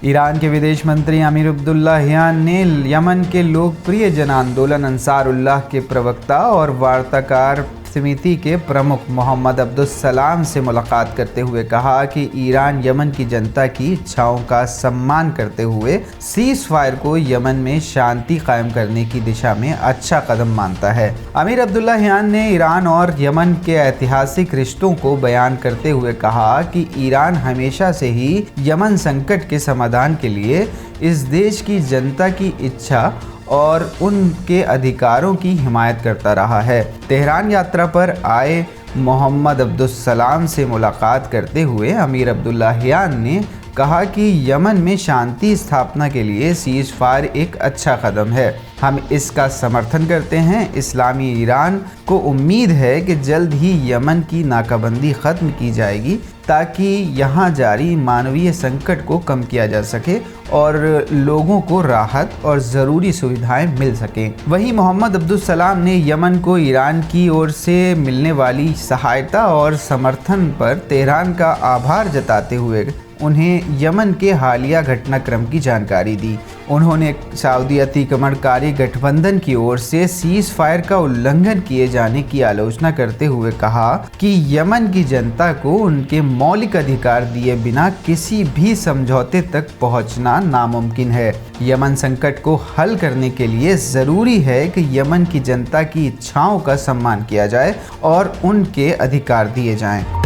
Iran के विदेश मंत्री अमीर अब्दुल्लाहियान ने यमन के लोकप्रिय जन आंदोलन अंसारुल्लाह के प्रवक्ता और वार्ताकार समिति के प्रमुख मोहम्मद अब्दुल सलाम से मुलाकात करते हुए कहा कि ईरान यमन की जनता की इच्छाओं का सम्मान करते हुए सीज फायर को यमन में शांति कायम करने की दिशा में अच्छा कदम मानता है। अमीर अब्दुल्लाहियान ने ईरान और यमन के ऐतिहासिक रिश्तों को बयान करते हुए कहा कि ईरान हमेशा से ही यमन संकट के समाधान के लिए इस देश की जनता की इच्छा और उनके अधिकारों की हिमायत करता रहा है। तेहरान यात्रा पर आए मोहम्मद अब्दुल सलाम से मुलाकात करते हुए अमीर अब्दुल्लाहियान ने कहा कि यमन में शांति स्थापना के लिए सीज फायर एक अच्छा कदम है। हम इसका समर्थन करते हैं। इस्लामी ईरान को उम्मीद है कि जल्द ही यमन की नाकाबंदी ख़त्म की जाएगी ताकि यहाँ जारी मानवीय संकट को कम किया जा सके और लोगों को राहत और ज़रूरी सुविधाएं मिल सकें। वहीं मोहम्मद अब्दुल सलाम ने यमन को ईरान की ओर से मिलने वाली सहायता और समर्थन पर तेहरान का आभार जताते हुए उन्हें यमन के हालिया घटनाक्रम की जानकारी दी। उन्होंने सऊदी अतिक्रमणकारी गठबंधन की ओर से सीज फायर का उल्लंघन किए जाने की आलोचना करते हुए कहा कि यमन की जनता को उनके मौलिक अधिकार दिए बिना किसी भी समझौते तक पहुंचना नामुमकिन है। यमन संकट को हल करने के लिए ज़रूरी है कि यमन की जनता की इच्छाओं का सम्मान किया जाए और उनके अधिकार दिए जाएं।